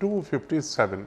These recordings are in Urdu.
257।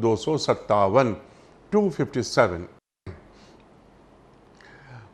257, 257।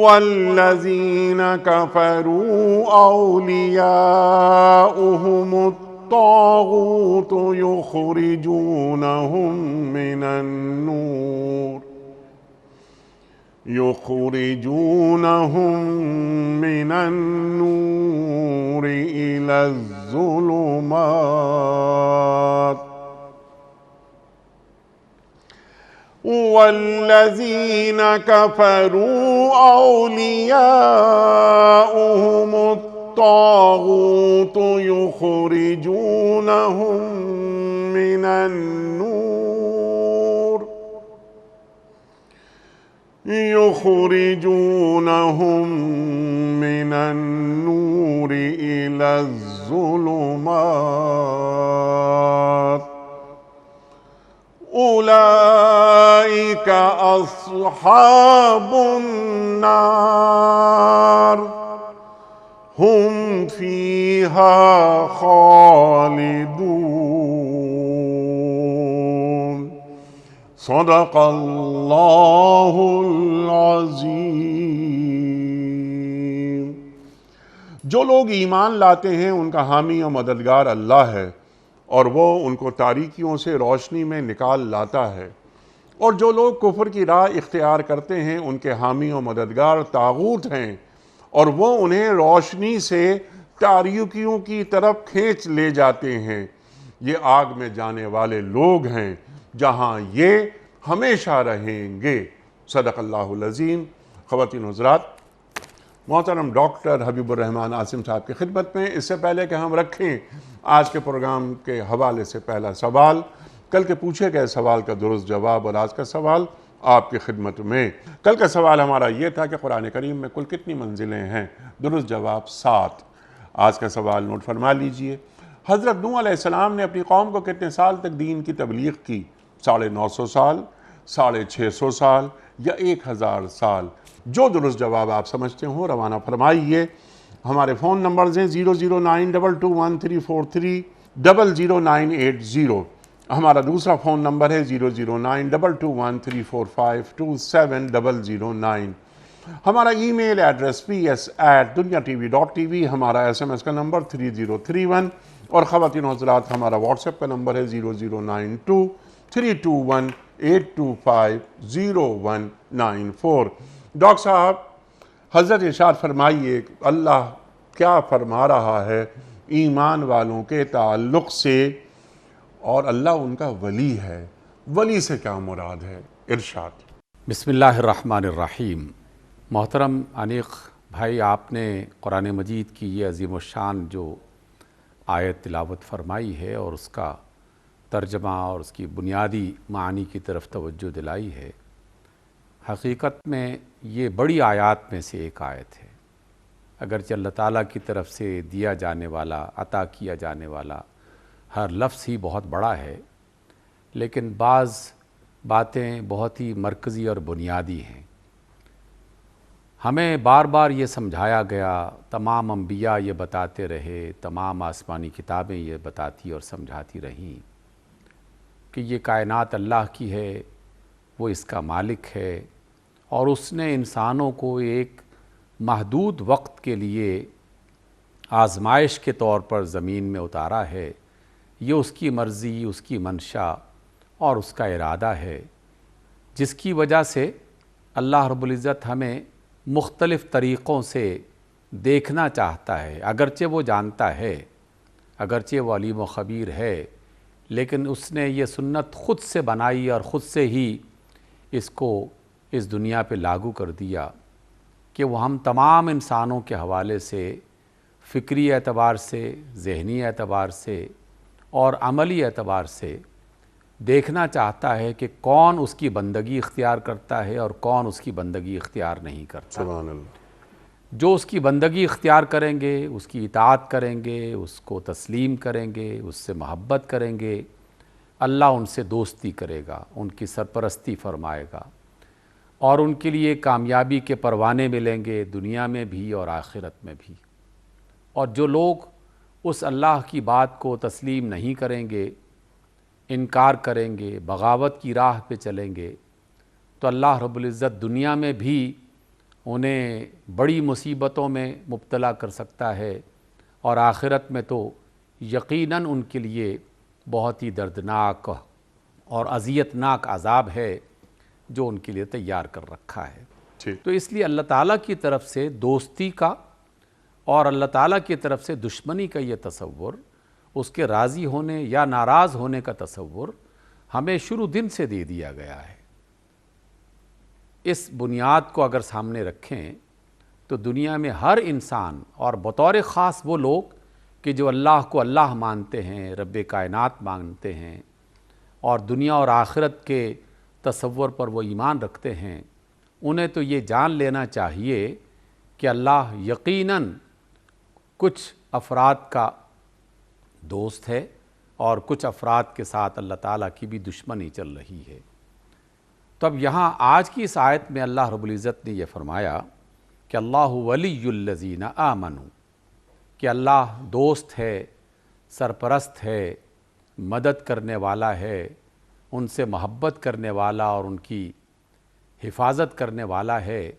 والذین کفروا اولیاؤہم الطاغوت یخرجونہم من النور إلى الظلمات والذين كفروا أولياؤهم الطاغوت يخرجونهم من النور إلى الظلمات أولئك أصحاب النار هم فيها خالدون صدق اللہ العظیم۔ جو لوگ ایمان لاتے ہیں ان کا حامی و مددگار اللہ ہے، اور وہ ان کو تاریکیوں سے روشنی میں نکال لاتا ہے، اور جو لوگ کفر کی راہ اختیار کرتے ہیں ان کے حامی و مددگار طاغوت ہیں، اور وہ انہیں روشنی سے تاریکیوں کی طرف کھینچ لے جاتے ہیں۔ یہ آگ میں جانے والے لوگ ہیں جہاں یہ ہمیشہ رہیں گے۔ صدق اللہ العظیم۔ خواتین و حضرات، محترم ڈاکٹر حبیب الرحمن عاصم صاحب کی خدمت میں اس سے پہلے کہ ہم رکھیں آج کے پروگرام کے حوالے سے پہلا سوال، کل کے پوچھے گئے سوال کا درست جواب اور آج کا سوال آپ کی خدمت میں۔ کل کا سوال ہمارا یہ تھا کہ قرآن کریم میں کل کتنی منزلیں ہیں؟ درست جواب 7۔ آج کا سوال نوٹ فرما لیجئے۔ حضرت نوح علیہ السلام نے اپنی قوم کو کتنے سال تک دین کی تبلیغ کی؟ 950 سال، 650 سال یا 1000 سال؟ جو درست جواب آپ سمجھتے ہوں روانہ فرمائیے۔ ہمارے فون نمبرز ہیں 009221343 00980۔ ہمارا دوسرا فون نمبر ہے 0092213452709۔ ہمارا ای میل ایڈریس ps@dunyatv.tv۔ ہمارا SMS کا نمبر 3031، اور خواتین و حضرات ہمارا واٹس ایپ کا نمبر ہے 0092-321-825-0194۔ ڈاکٹر صاحب، حضرت ارشاد فرمائیے اللہ کیا فرما رہا ہے ایمان والوں کے تعلق سے، اور اللہ ان کا ولی ہے، ولی سے کیا مراد ہے؟ ارشاد۔ بسم اللہ الرحمن الرحیم۔ محترم انیق بھائی، آپ نے قرآن مجید کی یہ عظیم الشان جو آیت تلاوت فرمائی ہے اور اس کا ترجمہ اور اس کی بنیادی معانی کی طرف توجہ دلائی ہے، حقیقت میں یہ بڑی آیات میں سے ایک آیت ہے۔ اگرچہ اللہ تعالیٰ کی طرف سے دیا جانے والا، عطا کیا جانے والا ہر لفظ ہی بہت بڑا ہے، لیکن بعض باتیں بہت ہی مرکزی اور بنیادی ہیں۔ ہمیں بار بار یہ سمجھایا گیا، تمام انبیاء یہ بتاتے رہے، تمام آسمانی کتابیں یہ بتاتی اور سمجھاتی رہیں کہ یہ کائنات اللہ کی ہے، وہ اس کا مالک ہے، اور اس نے انسانوں کو ایک محدود وقت کے لیے آزمائش کے طور پر زمین میں اتارا ہے۔ یہ اس کی مرضی، اس کی منشا اور اس کا ارادہ ہے، جس کی وجہ سے اللہ رب العزت ہمیں مختلف طریقوں سے دیکھنا چاہتا ہے۔ اگرچہ وہ جانتا ہے، اگرچہ وہ علیم و خبیر ہے، لیکن اس نے یہ سنت خود سے بنائی اور خود سے ہی اس کو اس دنیا پہ لاگو کر دیا کہ وہ ہم تمام انسانوں کے حوالے سے فکری اعتبار سے، ذہنی اعتبار سے اور عملی اعتبار سے دیکھنا چاہتا ہے کہ کون اس کی بندگی اختیار کرتا ہے اور کون اس کی بندگی اختیار نہیں کرتا۔ سبحان اللہ۔ جو اس کی بندگی اختیار کریں گے، اس کی اطاعت کریں گے، اس کو تسلیم کریں گے، اس سے محبت کریں گے، اللہ ان سے دوستی کرے گا، ان کی سرپرستی فرمائے گا، اور ان کے لیے کامیابی کے پروانے ملیں گے، دنیا میں بھی اور آخرت میں بھی۔ اور جو لوگ اس اللہ کی بات کو تسلیم نہیں کریں گے، انکار کریں گے، بغاوت کی راہ پہ چلیں گے، تو اللہ رب العزت دنیا میں بھی انہیں بڑی مصیبتوں میں مبتلا کر سکتا ہے، اور آخرت میں تو یقیناً ان کے لیے بہت ہی دردناک اور اذیتناک عذاب ہے جو ان کے لیے تیار کر رکھا ہے۔ ٹھیک، تو اس لیے اللہ تعالیٰ کی طرف سے دوستی کا اور اللہ تعالیٰ کی طرف سے دشمنی کا یہ تصور، اس کے راضی ہونے یا ناراض ہونے کا تصور ہمیں شروع دن سے دے دیا گیا ہے۔ اس بنیاد کو اگر سامنے رکھیں تو دنیا میں ہر انسان، اور بطور خاص وہ لوگ کہ جو اللہ کو اللہ مانتے ہیں، رب کائنات مانتے ہیں، اور دنیا اور آخرت کے تصور پر وہ ایمان رکھتے ہیں، انہیں تو یہ جان لینا چاہیے کہ اللہ یقیناً کچھ افراد کا دوست ہے اور کچھ افراد کے ساتھ اللہ تعالیٰ کی بھی دشمنی چل رہی ہے۔ تو اب یہاں آج کی اس آیت میں اللہ رب العزت نے یہ فرمایا کہ اللہ ولی الذین آمنوا، کہ اللہ دوست ہے، سرپرست ہے، مدد کرنے والا ہے، ان سے محبت کرنے والا اور ان کی حفاظت کرنے والا ہے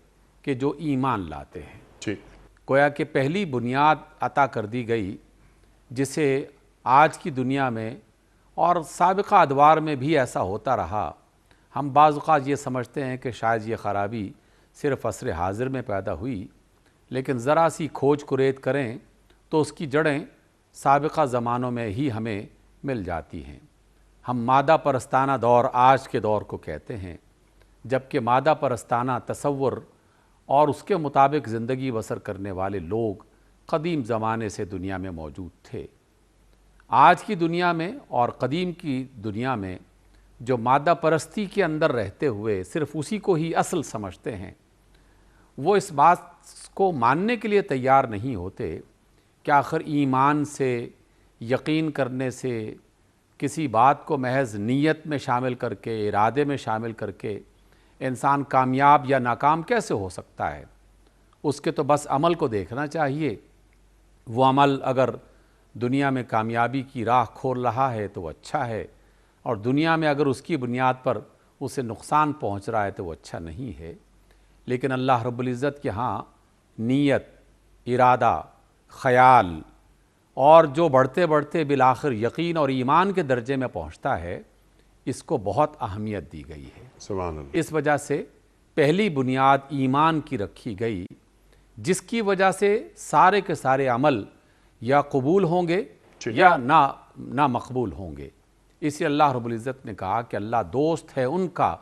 کہ جو ایمان لاتے ہیں۔ ٹھیک، گویا کہ پہلی بنیاد عطا کر دی گئی جسے آج کی دنیا میں اور سابقہ ادوار میں بھی ایسا ہوتا رہا۔ ہم بعض اوقات یہ سمجھتے ہیں کہ شاید یہ خرابی صرف عصر حاضر میں پیدا ہوئی، لیکن ذرا سی کھوج کریت کریں تو اس کی جڑیں سابقہ زمانوں میں ہی ہمیں مل جاتی ہیں۔ ہم مادہ پرستانہ دور آج کے دور کو کہتے ہیں، جبکہ مادہ پرستانہ تصور اور اس کے مطابق زندگی بسر کرنے والے لوگ قدیم زمانے سے دنیا میں موجود تھے۔ آج کی دنیا میں اور قدیم کی دنیا میں جو مادہ پرستی کے اندر رہتے ہوئے صرف اسی کو ہی اصل سمجھتے ہیں، وہ اس بات کو ماننے کے لیے تیار نہیں ہوتے کہ آخر ایمان سے، یقین کرنے سے، کسی بات کو محض نیت میں شامل کر کے، ارادے میں شامل کر کے انسان کامیاب یا ناکام کیسے ہو سکتا ہے۔ اس کے تو بس عمل کو دیکھنا چاہیے، وہ عمل اگر دنیا میں کامیابی کی راہ کھول رہا ہے تو وہ اچھا ہے، اور دنیا میں اگر اس کی بنیاد پر اسے نقصان پہنچ رہا ہے تو وہ اچھا نہیں ہے۔ لیکن اللہ رب العزت کے ہاں نیت، ارادہ، خیال اور جو بڑھتے بڑھتے بالآخر یقین اور ایمان کے درجے میں پہنچتا ہے، اس کو بہت اہمیت دی گئی ہے۔ سبحان اللہ۔ اس وجہ سے پہلی بنیاد ایمان کی رکھی گئی، جس کی وجہ سے سارے کے سارے عمل یا قبول ہوں گے یا نہ مقبول ہوں گے۔ اسی اللہ رب العزت نے کہا کہ اللہ دوست ہے ان کا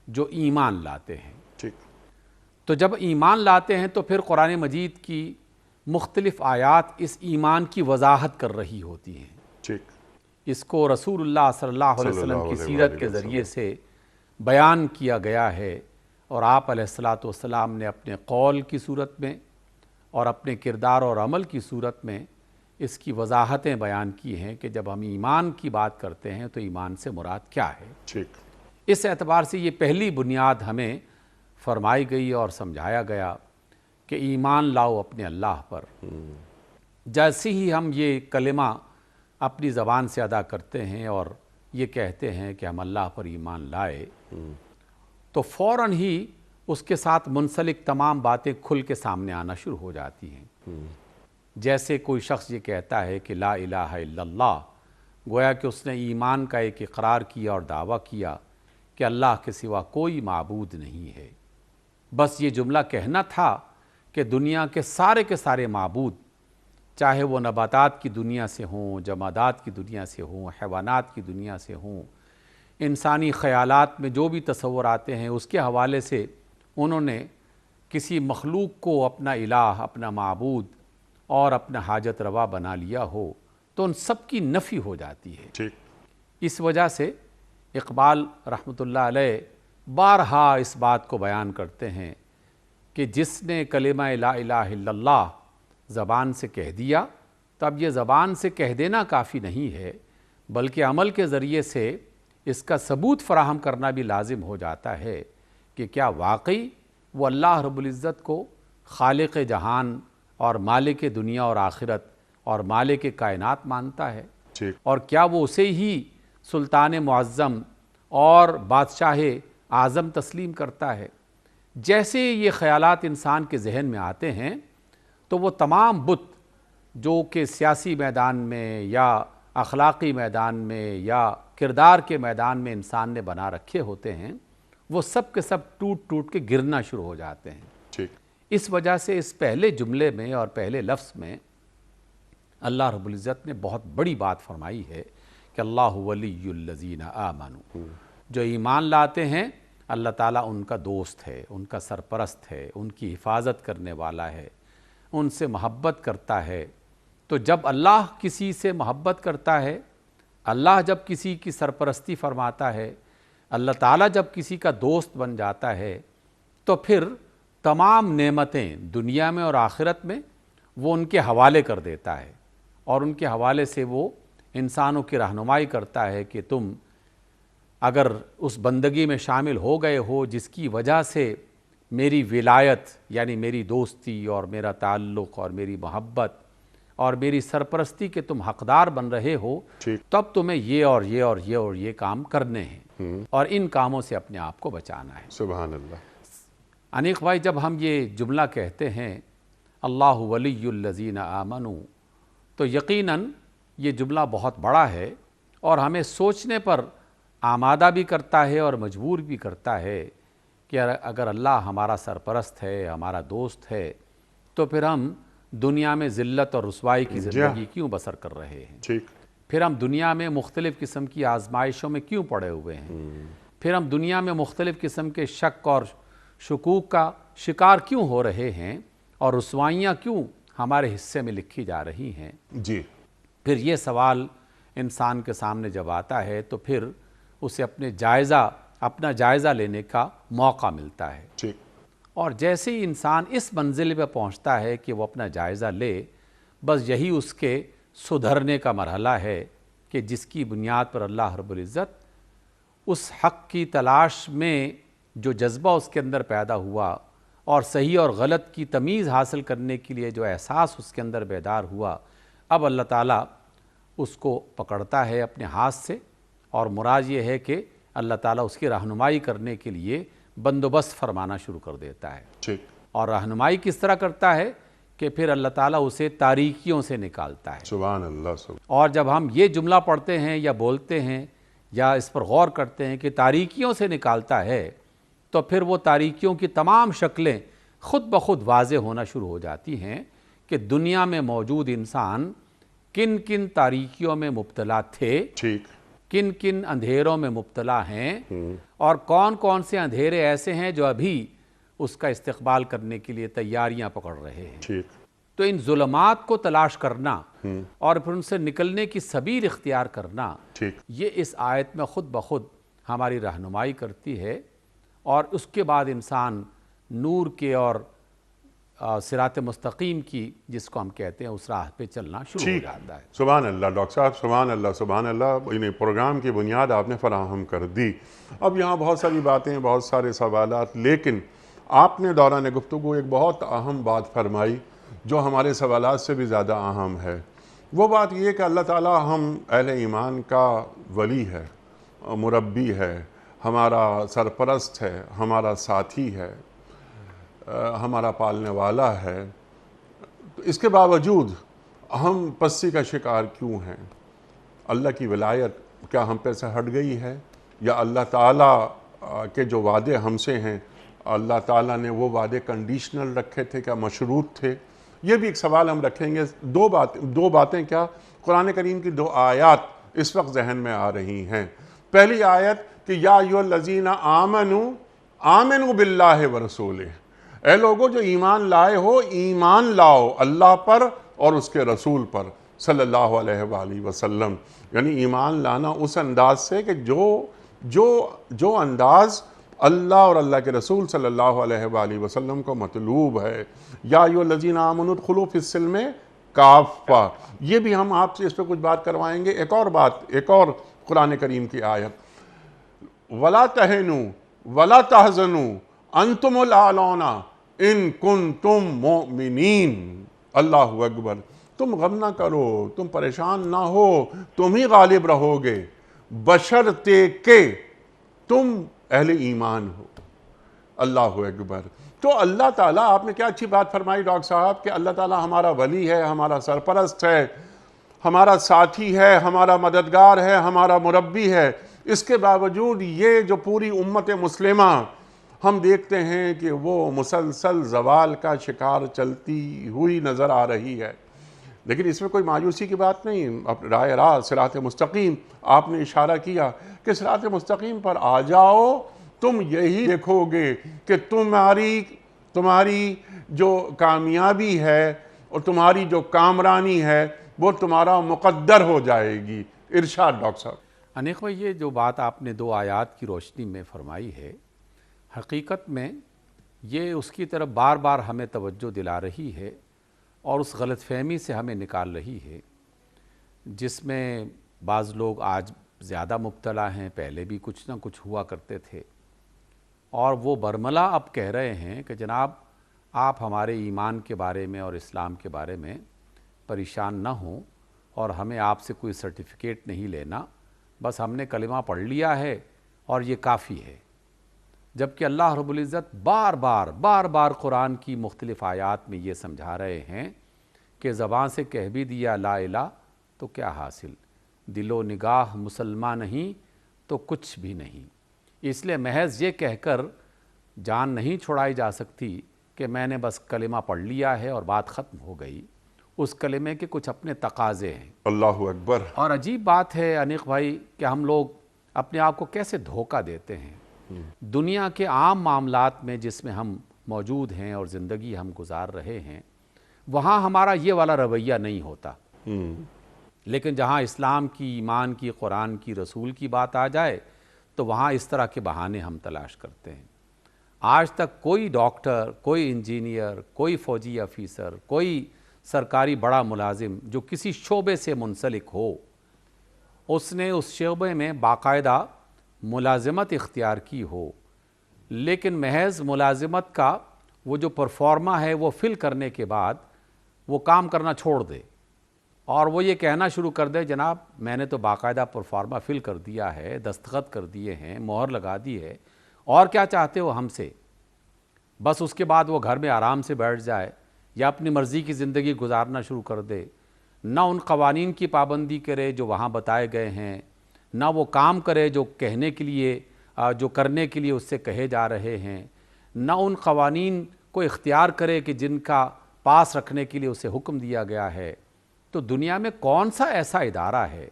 جو ایمان لاتے ہیں۔ ٹھیک، تو جب ایمان لاتے ہیں تو پھر قرآن مجید کی مختلف آیات اس ایمان کی وضاحت کر رہی ہوتی ہیں۔ ٹھیک، اس کو رسول اللہ صلی اللہ علیہ وسلم کی سیرت کے ذریعے سے بیان کیا گیا ہے، اور آپ علیہ الصلاۃ والسلام نے اپنے قول کی صورت میں اور اپنے کردار اور عمل کی صورت میں اس کی وضاحتیں بیان کی ہیں کہ جب ہم ایمان کی بات کرتے ہیں تو ایمان سے مراد کیا ہے۔ ٹھیک، اس اعتبار سے یہ پہلی بنیاد ہمیں فرمائی گئی اور سمجھایا گیا کہ ایمان لاؤ اپنے اللہ پر۔ جیسے ہی ہم یہ کلمہ اپنی زبان سے ادا کرتے ہیں اور یہ کہتے ہیں کہ ہم اللہ پر ایمان لائے، تو فوراً ہی اس کے ساتھ منسلک تمام باتیں کھل کے سامنے آنا شروع ہو جاتی ہیں۔ جیسے کوئی شخص یہ کہتا ہے کہ لا الہ الا اللہ، گویا کہ اس نے ایمان کا ایک اقرار کیا اور دعویٰ کیا کہ اللہ کے سوا کوئی معبود نہیں ہے۔ بس یہ جملہ کہنا تھا کہ دنیا کے سارے معبود، چاہے وہ نباتات کی دنیا سے ہوں، جمادات کی دنیا سے ہوں، حیوانات کی دنیا سے ہوں، انسانی خیالات میں جو بھی تصور آتے ہیں اس کے حوالے سے انہوں نے کسی مخلوق کو اپنا الہ، اپنا معبود اور اپنا حاجت روا بنا لیا ہو تو ان سب کی نفی ہو جاتی ہے۔ ٹھیک، اس وجہ سے اقبال رحمۃ اللہ علیہ بارہا اس بات کو بیان کرتے ہیں کہ جس نے کلمہ لا الہ الا اللہ زبان سے کہہ دیا، تو اب یہ زبان سے کہہ دینا کافی نہیں ہے، بلکہ عمل کے ذریعے سے اس کا ثبوت فراہم کرنا بھی لازم ہو جاتا ہے کہ کیا واقعی وہ اللہ رب العزت کو خالق جہان اور مالک دنیا اور آخرت اور مالک کائنات مانتا ہے، ٹھیک، اور کیا وہ اسے ہی سلطان معظم اور بادشاہ اعظم تسلیم کرتا ہے، جیسے یہ خیالات انسان کے ذہن میں آتے ہیں تو وہ تمام بت جو کہ سیاسی میدان میں یا اخلاقی میدان میں یا کردار کے میدان میں انسان نے بنا رکھے ہوتے ہیں وہ سب کے سب ٹوٹ ٹوٹ کے گرنا شروع ہو جاتے ہیں۔ ٹھیک، اس وجہ سے اس پہلے جملے میں اور پہلے لفظ میں اللہ رب العزت نے بہت بڑی بات فرمائی ہے کہ اللہ ولی الذین آمنوا، جو ایمان لاتے ہیں اللہ تعالیٰ ان کا دوست ہے، ان کا سرپرست ہے، ان کی حفاظت کرنے والا ہے، ان سے محبت کرتا ہے۔ تو جب اللہ کسی سے محبت کرتا ہے، اللہ جب کسی کی سرپرستی فرماتا ہے، اللہ تعالیٰ جب کسی کا دوست بن جاتا ہے، تو پھر تمام نعمتیں دنیا میں اور آخرت میں وہ ان کے حوالے کر دیتا ہے، اور ان کے حوالے سے وہ انسانوں کی رہنمائی کرتا ہے کہ تم اگر اس بندگی میں شامل ہو گئے ہو جس کی وجہ سے میری ولایت یعنی میری دوستی اور میرا تعلق اور میری محبت اور میری سرپرستی کے تم حقدار بن رہے ہو، تب تمہیں یہ اور یہ اور یہ اور یہ کام کرنے ہیں اور ان کاموں سے اپنے آپ کو بچانا ہے۔ سبحان اللہ۔ انیق بھائی، جب ہم یہ جملہ کہتے ہیں اللہ ولی الذین آمنوا، تو یقیناً یہ جملہ بہت بڑا ہے اور ہمیں سوچنے پر آمادہ بھی کرتا ہے اور مجبور بھی کرتا ہے کہ اگر اللہ ہمارا سرپرست ہے، ہمارا دوست ہے، تو پھر ہم دنیا میں ذلت اور رسوائی کی زندگی کیوں بسر کر رہے ہیں؟ ٹھیک، پھر ہم دنیا میں مختلف قسم کی آزمائشوں میں کیوں پڑے ہوئے ہیں؟ پھر ہم دنیا میں مختلف قسم کے شک اور شکوک کا شکار کیوں ہو رہے ہیں اور رسوائیاں کیوں ہمارے حصے میں لکھی جا رہی ہیں؟ جی، پھر یہ سوال انسان کے سامنے جب آتا ہے تو پھر اسے اپنا جائزہ لینے کا موقع ملتا ہے۔ ٹھیک، اور جیسے ہی انسان اس منزل پہ پہنچتا ہے کہ وہ اپنا جائزہ لے، بس یہی اس کے سدھرنے کا مرحلہ ہے کہ جس کی بنیاد پر اللہ رب العزت اس حق کی تلاش میں جو جذبہ اس کے اندر پیدا ہوا اور صحیح اور غلط کی تمیز حاصل کرنے کے لیے جو احساس اس کے اندر بیدار ہوا، اب اللہ تعالیٰ اس کو پکڑتا ہے اپنے ہاتھ سے، اور مراد یہ ہے کہ اللہ تعالیٰ اس کی رہنمائی کرنے کے لیے بندوبست فرمانا شروع کر دیتا ہے۔ ٹھیک، اور رہنمائی کس طرح کرتا ہے کہ پھر اللہ تعالیٰ اسے تاریکیوں سے نکالتا ہے۔ سبحان اللہ، سبحان اور جب ہم یہ جملہ پڑھتے ہیں یا بولتے ہیں یا اس پر غور کرتے ہیں کہ تاریکیوں سے نکالتا ہے، تو پھر وہ تاریکیوں کی تمام شکلیں خود بخود واضح ہونا شروع ہو جاتی ہیں کہ دنیا میں موجود انسان کن کن تاریکیوں میں مبتلا تھے، ٹھیک، کن کن اندھیروں میں مبتلا ہیں، اور کون کون سے اندھیرے ایسے ہیں جو ابھی اس کا استقبال کرنے کے لیے تیاریاں پکڑ رہے ہیں۔ ٹھیک، تو ان ظلمات کو تلاش کرنا اور پھر ان سے نکلنے کی سبیل اختیار کرنا، ٹھیک، یہ اس آیت میں خود بخود ہماری رہنمائی کرتی ہے، اور اس کے بعد انسان نور کے اور صراط مستقیم کی، جس کو ہم کہتے ہیں، اس راہ پہ چلنا شروع ہو جاتا ہے۔ سبحان اللہ ڈاکٹر صاحب، سبحان اللہ، سبحان اللہ۔ انہیں پروگرام کی بنیاد آپ نے فراہم کر دی۔ اب یہاں بہت ساری باتیں، بہت سارے سوالات، لیکن آپ نے دوران گفتگو ایک بہت اہم بات فرمائی جو ہمارے سوالات سے بھی زیادہ اہم ہے۔ وہ بات یہ کہ اللہ تعالیٰ ہم اہل ایمان کا ولی ہے، مربی ہے، ہمارا سرپرست ہے، ہمارا ساتھی ہے، ہمارا پالنے والا ہے۔ تو اس کے باوجود ہم پستی کا شکار کیوں ہیں؟ اللہ کی ولایت کیا ہم پہ سے ہٹ گئی ہے، یا اللہ تعالیٰ کے جو وعدے ہم سے ہیں، اللہ تعالیٰ نے وہ وعدے کنڈیشنل رکھے تھے، کیا مشروط تھے؟ یہ بھی ایک سوال ہم رکھیں گے۔ دو باتیں کیا قرآن کریم کی 2 آیات اس وقت ذہن میں آ رہی ہیں۔ پہلی آیت کہ یا ایھا الذین آمنوا آمنوا باللہ ورسولہ، اے لوگو جو ایمان لائے ہو، ایمان لاؤ اللہ پر اور اس کے رسول پر صلی اللہ علیہ وآلہ وسلم۔ یعنی ایمان لانا اس انداز سے کہ جو انداز اللہ اور اللہ کے رسول صلی اللہ علیہ وآلہ وسلم کو مطلوب ہے۔ یا ایھا الذین آمنوا ادخلوا فی السلم کافہ، یہ بھی ہم آپ سے اس پہ کچھ بات کروائیں گے۔ ایک اور قرآن کریم کی آیت، وَلَا تَهِنُوا وَلَا تَحْزَنُوا أَنْتُمُ الْأَعْلَوْنَ إِن كُنتُم مُؤْمِنِينَ۔ اللہ اکبر، تم غم نہ کرو، تم پریشان نہ ہو، تم ہی غالب رہو گے بشرطے کہ تم اہل ایمان ہو۔ اللہ اکبر۔ تو اللہ تعالیٰ، آپ نے کیا اچھی بات فرمائی ڈاکٹر صاحب کہ اللہ تعالیٰ ہمارا ولی ہے، ہمارا سرپرست ہے، ہمارا ساتھی ہے، ہمارا مددگار ہے، ہمارا مربی ہے۔ اس کے باوجود یہ جو پوری امت مسلمہ ہم دیکھتے ہیں کہ وہ مسلسل زوال کا شکار چلتی ہوئی نظر آ رہی ہے، لیکن اس میں کوئی مایوسی کی بات نہیں۔ راہ راست صراط مستقیم، آپ نے اشارہ کیا کہ صراط مستقیم پر آ جاؤ، تم یہی دیکھو گے کہ تمہاری جو کامیابی ہے اور تمہاری جو کامرانی ہے وہ تمہارا مقدر ہو جائے گی۔ ارشاد ڈاکٹر صاحب۔ انیق بھائی، یہ جو بات آپ نے 2 آیات کی روشنی میں فرمائی ہے، حقیقت میں یہ اس کی طرف بار بار ہمیں توجہ دلا رہی ہے اور اس غلط فہمی سے ہمیں نکال رہی ہے جس میں بعض لوگ آج زیادہ مبتلا ہیں، پہلے بھی کچھ نہ کچھ ہوا کرتے تھے، اور وہ برملا اب کہہ رہے ہیں کہ جناب آپ ہمارے ایمان کے بارے میں اور اسلام کے بارے میں پریشان نہ ہوں، اور ہمیں آپ سے کوئی سرٹیفکیٹ نہیں لینا، بس ہم نے کلمہ پڑھ لیا ہے اور یہ کافی ہے۔ جبکہ اللہ رب العزت بار بار قرآن کی مختلف آیات میں یہ سمجھا رہے ہیں کہ زبان سے کہہ بھی دیا لا الہ تو کیا حاصل، دل و نگاہ مسلمان نہیں تو کچھ بھی نہیں۔ اس لیے محض یہ کہہ کر جان نہیں چھڑائی جا سکتی کہ میں نے بس کلمہ پڑھ لیا ہے اور بات ختم ہو گئی۔ اس کلمے کے کچھ اپنے تقاضے ہیں۔ اللہ اکبر۔ اور عجیب بات ہے انیق بھائی کہ ہم لوگ اپنے آپ کو کیسے دھوکہ دیتے ہیں۔ دنیا کے عام معاملات میں جس میں ہم موجود ہیں اور زندگی ہم گزار رہے ہیں، وہاں ہمارا یہ والا رویہ نہیں ہوتا، لیکن جہاں اسلام کی، ایمان کی، قرآن کی، رسول کی بات آ جائے تو وہاں اس طرح کے بہانے ہم تلاش کرتے ہیں۔ آج تک کوئی ڈاکٹر، کوئی انجینئر، کوئی فوجی افیسر، کوئی سرکاری بڑا ملازم جو کسی شعبے سے منسلک ہو، اس نے اس شعبے میں باقاعدہ ملازمت اختیار کی ہو، لیکن محض ملازمت کا وہ جو پرفارما ہے وہ فل کرنے کے بعد وہ کام کرنا چھوڑ دے اور وہ یہ کہنا شروع کر دے جناب میں نے تو باقاعدہ پرفارما فل کر دیا ہے، دستخط کر دیے ہیں، مہر لگا دی ہے، اور کیا چاہتے ہو ہم سے۔ بس اس کے بعد وہ گھر میں آرام سے بیٹھ جائے یا اپنی مرضی کی زندگی گزارنا شروع کر دے، نہ ان قوانین کی پابندی کرے جو وہاں بتائے گئے ہیں، نہ وہ کام کرے جو کہنے کے لیے جو کرنے کے لیے اس سے کہے جا رہے ہیں، نہ ان قوانین کو اختیار کرے کہ جن کا پاس رکھنے کے لیے اسے حکم دیا گیا ہے۔ تو دنیا میں کون سا ایسا ادارہ ہے،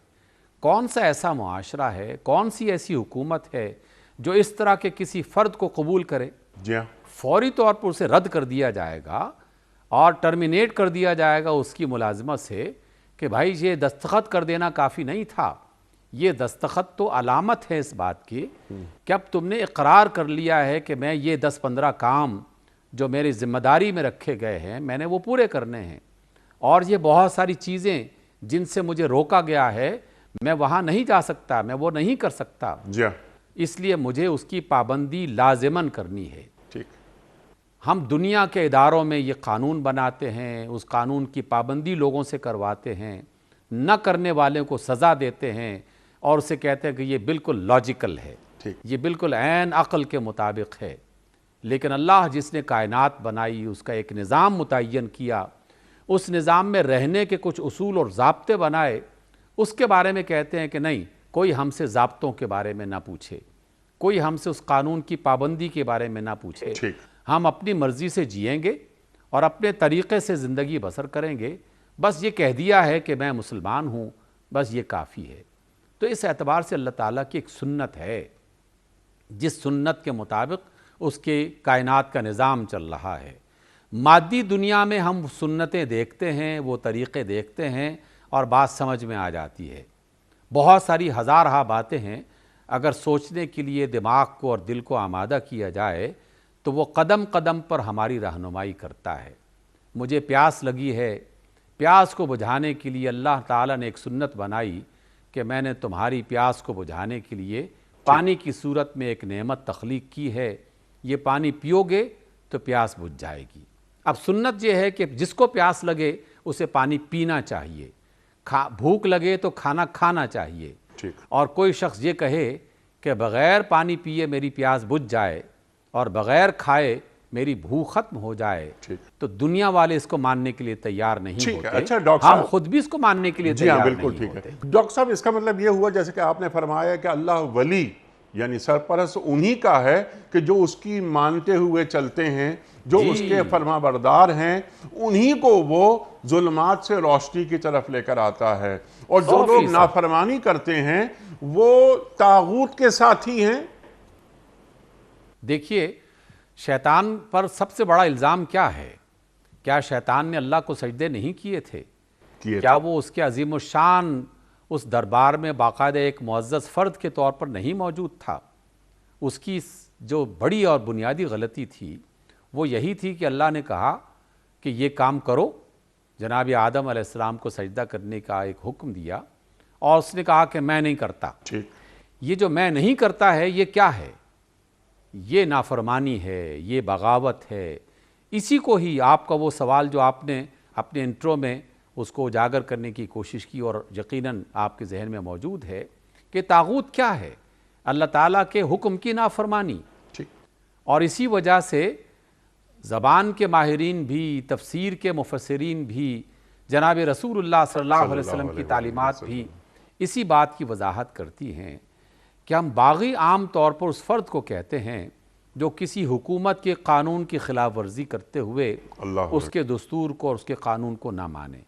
کون سا ایسا معاشرہ ہے، کون سی ایسی حکومت ہے جو اس طرح کے کسی فرد کو قبول کرے؟ جی ہاں، فوری طور پر اسے رد کر دیا جائے گا اور ٹرمینیٹ کر دیا جائے گا اس کی ملازمت سے کہ بھائی یہ دستخط کر دینا کافی نہیں تھا، یہ دستخط تو علامت ہے اس بات کی کہ اب تم نے اقرار کر لیا ہے کہ میں یہ 10-15 کام جو میری ذمہ داری میں رکھے گئے ہیں میں نے وہ پورے کرنے ہیں، اور یہ بہت ساری چیزیں جن سے مجھے روکا گیا ہے میں وہاں نہیں جا سکتا، میں وہ نہیں کر سکتا، جی ہاں، اس لیے مجھے اس کی پابندی لازماً کرنی ہے۔ ٹھیک۔ ہم دنیا کے اداروں میں یہ قانون بناتے ہیں، اس قانون کی پابندی لوگوں سے کرواتے ہیں، نہ کرنے والے کو سزا دیتے ہیں اور اسے کہتے ہیں کہ یہ بالکل لاجیکل ہے، یہ بالکل عین عقل کے مطابق ہے۔ لیکن اللہ جس نے کائنات بنائی، اس کا ایک نظام متعین کیا، اس نظام میں رہنے کے کچھ اصول اور ضابطے بنائے، اس کے بارے میں کہتے ہیں کہ نہیں، کوئی ہم سے ضابطوں کے بارے میں نہ پوچھے، کوئی ہم سے اس قانون کی پابندی کے بارے میں نہ پوچھے، ہم اپنی مرضی سے جئیں گے اور اپنے طریقے سے زندگی بسر کریں گے، بس یہ کہہ دیا ہے کہ میں مسلمان ہوں، بس یہ کافی ہے۔ تو اس اعتبار سے اللہ تعالیٰ کی ایک سنت ہے، جس سنت کے مطابق اس کے کائنات کا نظام چل رہا ہے۔ مادی دنیا میں ہم سنتیں دیکھتے ہیں، وہ طریقے دیکھتے ہیں اور بات سمجھ میں آ جاتی ہے، بہت ساری ہزارہا باتیں ہیں، اگر سوچنے کے لیے دماغ کو اور دل کو آمادہ کیا جائے تو وہ قدم قدم پر ہماری رہنمائی کرتا ہے۔ مجھے پیاس لگی ہے، پیاس کو بجھانے کے لیے اللہ تعالیٰ نے ایک سنت بنائی کہ میں نے تمہاری پیاس کو بجھانے کے لیے پانی کی صورت میں ایک نعمت تخلیق کی ہے، یہ پانی پیو گے تو پیاس بجھ جائے گی۔ اب سنت یہ ہے کہ جس کو پیاس لگے اسے پانی پینا چاہیے، بھوک لگے تو کھانا کھانا چاہیے، اور کوئی شخص یہ کہے کہ بغیر پانی پیے میری پیاس بجھ جائے اور بغیر کھائے میری بھوک ختم ہو جائے تو دنیا والے اس کو ماننے کے لیے تیار نہیں ہوتے، اچھا ڈاکٹر ہم صاحب، خود بھی اس کو ماننے کے لیے جی ہاں تیار بالکل نہیں ٹھیک ہوتے۔ ہے ڈاکٹر صاحب، اس کا مطلب یہ ہوا جیسے کہ آپ نے فرمایا کہ اللہ ولی یعنی سرپرست انہی کا ہے کہ جو اس کی مانتے ہوئے چلتے ہیں، جو اس کے فرما بردار ہیں، انہی کو وہ ظلمات سے روشنی کی طرف لے کر آتا ہے، اور جو لوگ نافرمانی کرتے ہیں وہ طاغوت کے ساتھی ہیں۔ دیکھیے، شیطان پر سب سے بڑا الزام کیا ہے؟ کیا شیطان نے اللہ کو سجدے نہیں کیے تھے؟ کیا وہ اس کے عظیم الشان اس دربار میں باقاعدہ ایک معزز فرد کے طور پر نہیں موجود تھا؟ اس کی جو بڑی اور بنیادی غلطی تھی وہ یہی تھی کہ اللہ نے کہا کہ یہ کام کرو، جناب آدم علیہ السلام کو سجدہ کرنے کا ایک حکم دیا، اور اس نے کہا کہ میں نہیں کرتا۔ یہ جو میں نہیں کرتا ہے یہ کیا ہے؟ یہ نافرمانی ہے، یہ بغاوت ہے۔ اسی کو ہی آپ کا وہ سوال جو آپ نے اپنے انٹرو میں اس کو اجاگر کرنے کی کوشش کی، اور یقیناً آپ کے ذہن میں موجود ہے کہ طاغوت کیا ہے؟ اللہ تعالیٰ کے حکم کی نافرمانی۔ اور اسی وجہ سے زبان کے ماہرین بھی، تفسیر کے مفسرین بھی، جناب رسول اللہ صلی اللہ علیہ وسلم کی تعلیمات بھی اسی بات کی وضاحت کرتی ہیں کہ ہم باغی عام طور پر اس فرد کو کہتے ہیں جو کسی حکومت کے قانون کی خلاف ورزی کرتے ہوئے اس کے دستور کو اور اس کے قانون کو نہ مانے،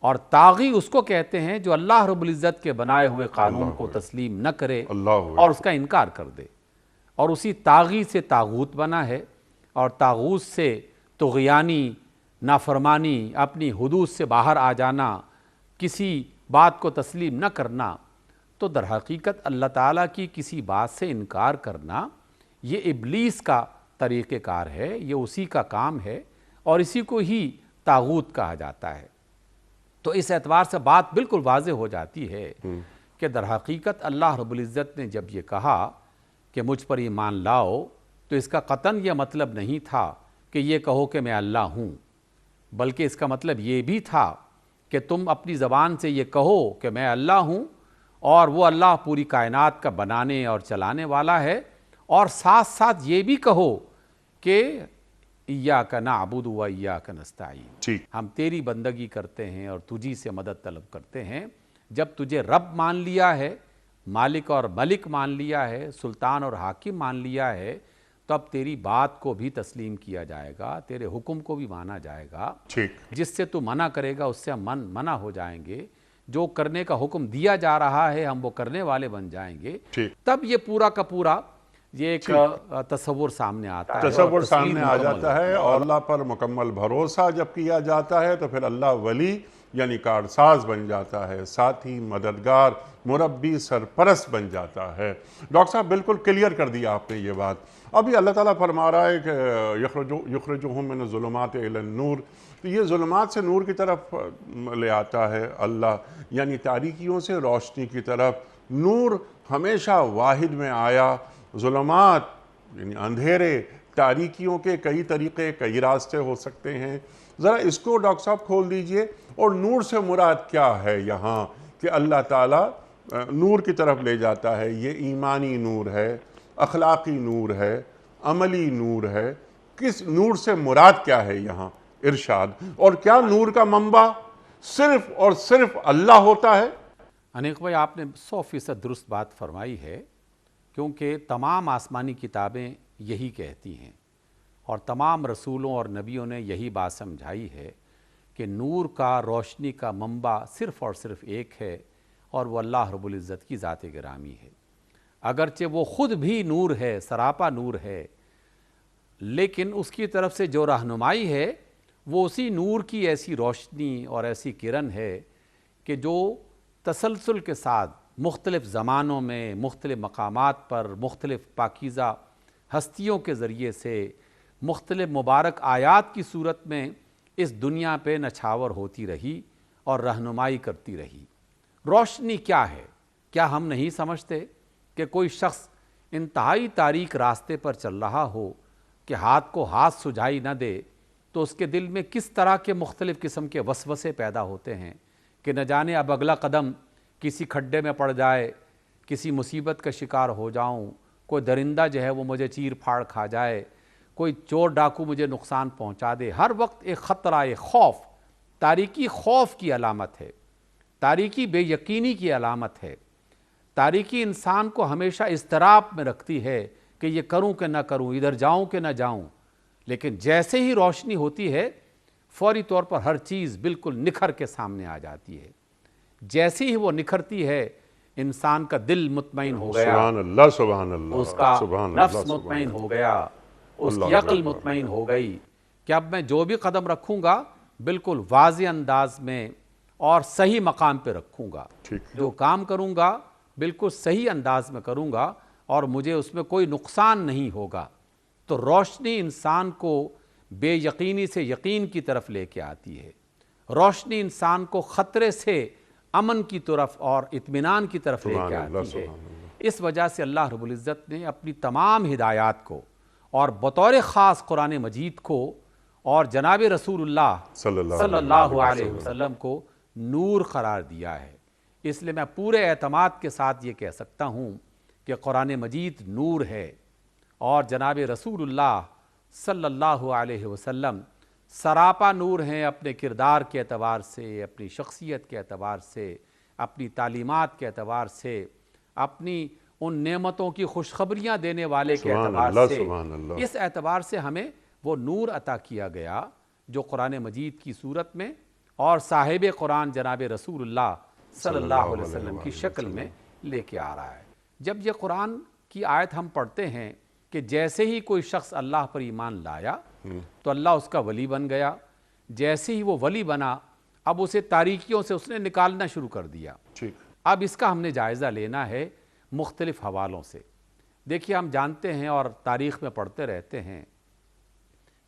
اور طاغی اس کو کہتے ہیں جو اللہ رب العزت کے بنائے ہوئے قانون کو تسلیم نہ کرے اور اس کا انکار کر دے، اور اسی طاغی سے طاغوت بنا ہے، اور طاغوت سے طغیانی، نافرمانی، اپنی حدود سے باہر آ جانا، کسی بات کو تسلیم نہ کرنا۔ تو در حقیقت اللہ تعالیٰ کی کسی بات سے انکار کرنا یہ ابلیس کا طریقہ کار ہے، یہ اسی کا کام ہے، اور اسی کو ہی طاغوت کہا جاتا ہے۔ تو اس اعتبار سے بات بالکل واضح ہو جاتی ہے کہ در حقیقت اللہ رب العزت نے جب یہ کہا کہ مجھ پر ایمان لاؤ، تو اس کا قطعاً یہ مطلب نہیں تھا کہ یہ کہو کہ میں اللہ ہوں، بلکہ اس کا مطلب یہ بھی تھا کہ تم اپنی زبان سے یہ کہو کہ میں اللہ ہوں، اور وہ اللہ پوری کائنات کا بنانے اور چلانے والا ہے، اور ساتھ ساتھ یہ بھی کہو کہ ایاک نعبد و ایاک نستعین، ہم تیری بندگی کرتے ہیں اور تجھی سے مدد طلب کرتے ہیں۔ جب تجھے رب مان لیا ہے، مالک اور ملک مان لیا ہے، سلطان اور حاکم مان لیا ہے، تو اب تیری بات کو بھی تسلیم کیا جائے گا، تیرے حکم کو بھی مانا جائے گا۔ جس سے تو منع کرے گا اس سے ہم منع ہو جائیں گے، جو کرنے کا حکم دیا جا رہا ہے ہم وہ کرنے والے بن جائیں گے۔ تب یہ پورا کا پورا یہ ایک تصور سامنے آتا ہے، تصور سامنے آ جاتا ہے، اور اللہ پر مکمل بھروسہ جب کیا جاتا ہے تو پھر اللہ ولی یعنی کارساز بن جاتا ہے، ساتھی، مددگار، مربی، سرپرست بن جاتا ہے۔ ڈاکٹر صاحب بالکل کلیئر کر دیا آپ نے یہ بات۔ ابھی اللہ تعالیٰ فرما رہا ہے کہ یخرجہم من الظلمات الی النور، تو یہ ظلمات سے نور کی طرف لے آتا ہے اللہ، یعنی تاریکیوں سے روشنی کی طرف۔ نور ہمیشہ واحد میں آیا، ظلمات یعنی اندھیرے، تاریکیوں کے کئی طریقے، کئی راستے ہو سکتے ہیں۔ ذرا اس کو ڈاکٹر صاحب کھول دیجئے، اور نور سے مراد کیا ہے یہاں کہ اللہ تعالیٰ نور کی طرف لے جاتا ہے؟ یہ ایمانی نور ہے، اخلاقی نور ہے، عملی نور ہے، کس نور سے مراد کیا ہے یہاں؟ ارشاد۔ اور کیا نور کا منبع صرف اور صرف اللہ ہوتا ہے؟ انیق بھائی، آپ نے 100% درست بات فرمائی ہے، کیونکہ تمام آسمانی کتابیں یہی کہتی ہیں، اور تمام رسولوں اور نبیوں نے یہی بات سمجھائی ہے کہ نور کا، روشنی کا منبع صرف اور صرف ایک ہے، اور وہ اللہ رب العزت کی ذات گرامی ہے۔ اگرچہ وہ خود بھی نور ہے، سراپا نور ہے، لیکن اس کی طرف سے جو رہنمائی ہے وہ اسی نور کی ایسی روشنی اور ایسی کرن ہے کہ جو تسلسل کے ساتھ مختلف زمانوں میں، مختلف مقامات پر، مختلف پاکیزہ ہستیوں کے ذریعے سے، مختلف مبارک آیات کی صورت میں اس دنیا پہ نچھاور ہوتی رہی اور رہنمائی کرتی رہی۔ روشنی کیا ہے؟ کیا ہم نہیں سمجھتے کہ کوئی شخص انتہائی تاریک راستے پر چل رہا ہو کہ ہاتھ کو ہاتھ سجھائی نہ دے تو اس کے دل میں کس طرح کے مختلف قسم کے وسوسے پیدا ہوتے ہیں کہ نہ جانے اب اگلا قدم کسی کھڈے میں پڑ جائے، کسی مصیبت کا شکار ہو جاؤں، کوئی درندہ جو ہے وہ مجھے چیر پھاڑ کھا جائے، کوئی چور ڈاکو مجھے نقصان پہنچا دے، ہر وقت ایک خطرہ، ایک خوف، تاریکی خوف کی علامت ہے، تاریکی بے یقینی کی علامت ہے، تاریکی انسان کو ہمیشہ اضطراب میں رکھتی ہے کہ یہ کروں کہ نہ کروں، ادھر جاؤں کہ نہ جاؤں۔ لیکن جیسے ہی روشنی ہوتی ہے فوری طور پر ہر چیز بالکل نکھر کے سامنے آ جاتی ہے، جیسے ہی وہ نکھرتی ہے انسان کا دل مطمئن ہو گیا، سبحان اللہ، سبحان اللہ، اس کا سبحان نفس اللہ، مطمئن سبحان ہو گیا، اس کی اللہ عقل اکبر۔ مطمئن ہو گئی کہ اب میں جو بھی قدم رکھوں گا بالکل واضح انداز میں اور صحیح مقام پہ رکھوں گا، ٹھیک۔ جو کام کروں گا بالکل صحیح انداز میں کروں گا اور مجھے اس میں کوئی نقصان نہیں ہوگا۔ تو روشنی انسان کو بے یقینی سے یقین کی طرف لے کے آتی ہے، روشنی انسان کو خطرے سے امن کی طرف اور اطمینان کی طرف لے کے آتی ہے۔ اس وجہ سے اللہ رب العزت نے اپنی تمام ہدایات کو اور بطور خاص قرآن مجید کو اور جناب رسول اللہ صلی اللہ علیہ وسلم کو نور قرار دیا ہے۔ اس لیے میں پورے اعتماد کے ساتھ یہ کہہ سکتا ہوں کہ قرآن مجید نور ہے اور جناب رسول اللہ صلی اللہ علیہ وسلم سراپا نور ہیں، اپنے کردار کے اعتبار سے، اپنی شخصیت کے اعتبار سے، اپنی تعلیمات کے اعتبار سے، اپنی ان نعمتوں کی خوشخبریاں دینے والے کے اعتبار سے، اس اعتبار سے ہمیں وہ نور عطا کیا گیا جو قرآن مجید کی صورت میں اور صاحب قرآن جناب رسول اللہ صلی اللہ علیہ وسلم کی شکل میں لے کے آ رہا ہے۔ جب یہ قرآن کی آیت ہم پڑھتے ہیں کہ جیسے ہی کوئی شخص اللہ پر ایمان لایا تو اللہ اس کا ولی بن گیا، جیسے ہی وہ ولی بنا اب اسے تاریکیوں سے اس نے نکالنا شروع کر دیا۔ اب اس کا ہم نے جائزہ لینا ہے مختلف حوالوں سے۔ دیکھیے ہم جانتے ہیں اور تاریخ میں پڑھتے رہتے ہیں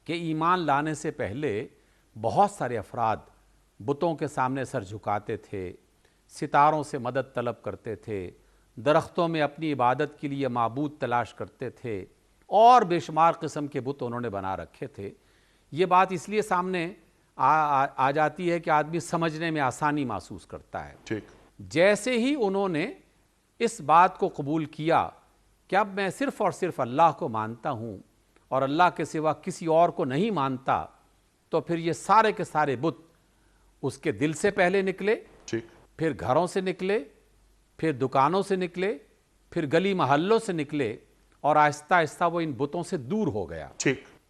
کہ ایمان لانے سے پہلے بہت سارے افراد بتوں کے سامنے سر جھکاتے تھے، ستاروں سے مدد طلب کرتے تھے، درختوں میں اپنی عبادت کے لیے معبود تلاش کرتے تھے اور بے شمار قسم کے بت انہوں نے بنا رکھے تھے۔ یہ بات اس لیے سامنے آ جاتی ہے کہ آدمی سمجھنے میں آسانی محسوس کرتا ہے۔ جیسے ہی انہوں نے اس بات کو قبول کیا کہ اب میں صرف اور صرف اللہ کو مانتا ہوں اور اللہ کے سوا کسی اور کو نہیں مانتا، تو پھر یہ سارے کے سارے بت اس کے دل سے پہلے نکلے، پھر گھروں سے نکلے، پھر دکانوں سے نکلے، پھر گلی محلوں سے نکلے اور آہستہ آہستہ وہ ان بتوں سے دور ہو گیا۔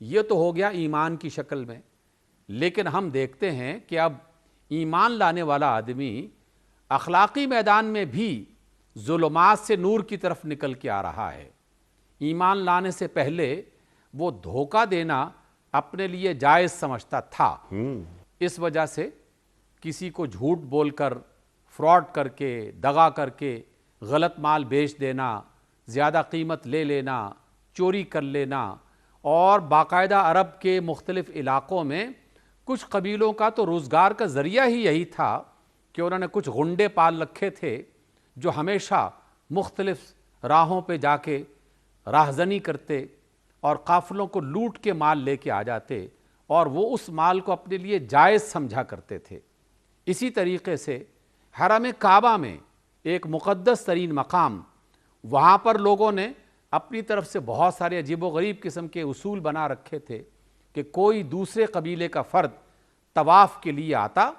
یہ تو ہو گیا ایمان کی شکل میں، لیکن ہم دیکھتے ہیں کہ اب ایمان لانے والا آدمی اخلاقی میدان میں بھی ظلمات سے نور کی طرف نکل کے آ رہا ہے۔ ایمان لانے سے پہلے وہ دھوکہ دینا اپنے لیے جائز سمجھتا تھا، اس وجہ سے کسی کو جھوٹ بول کر، فراڈ کر کے، دغا کر کے غلط مال بیچ دینا، زیادہ قیمت لے لینا، چوری کر لینا، اور باقاعدہ عرب کے مختلف علاقوں میں کچھ قبیلوں کا تو روزگار کا ذریعہ ہی یہی تھا کہ انہوں نے کچھ غنڈے پال رکھے تھے جو ہمیشہ مختلف راہوں پہ جا کے راہزنی کرتے اور قافلوں کو لوٹ کے مال لے کے آ جاتے اور وہ اس مال کو اپنے لیے جائز سمجھا کرتے تھے۔ اسی طریقے سے حرم کعبہ میں ایک مقدس ترین مقام، وہاں پر لوگوں نے اپنی طرف سے بہت سارے عجیب و غریب قسم کے اصول بنا رکھے تھے کہ کوئی دوسرے قبیلے کا فرد طواف کے لیے آتا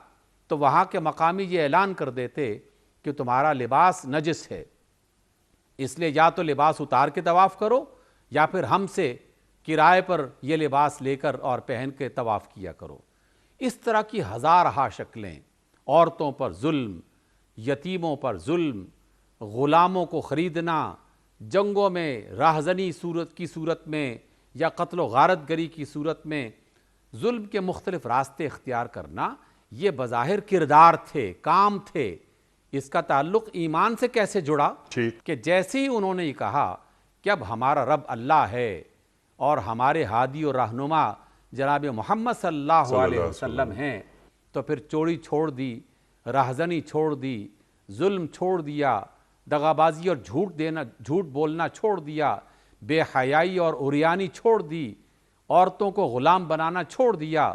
تو وہاں کے مقامی یہ اعلان کر دیتے کہ تمہارا لباس نجس ہے، اس لیے یا تو لباس اتار کے طواف کرو یا پھر ہم سے کرائے پر یہ لباس لے کر اور پہن کے طواف کیا کرو۔ اس طرح کی ہزارہا شکلیں، عورتوں پر ظلم، یتیموں پر ظلم، غلاموں کو خریدنا، جنگوں میں راہزنی کی صورت میں یا قتل و غارت گری کی صورت میں ظلم کے مختلف راستے اختیار کرنا، یہ بظاہر کردار تھے، کام تھے۔ اس کا تعلق ایمان سے کیسے جڑا کہ جیسے ہی انہوں نے یہ کہا کہ اب ہمارا رب اللہ ہے اور ہمارے ہادی اور رہنما جناب محمد صلی اللہ علیہ وسلم ہیں، تو پھر چوری چھوڑ دی، راہزنی چھوڑ دی، ظلم چھوڑ دیا، دغابازی اور جھوٹ بولنا چھوڑ دیا، بے حیائی اور عریانی چھوڑ دی، عورتوں کو غلام بنانا چھوڑ دیا،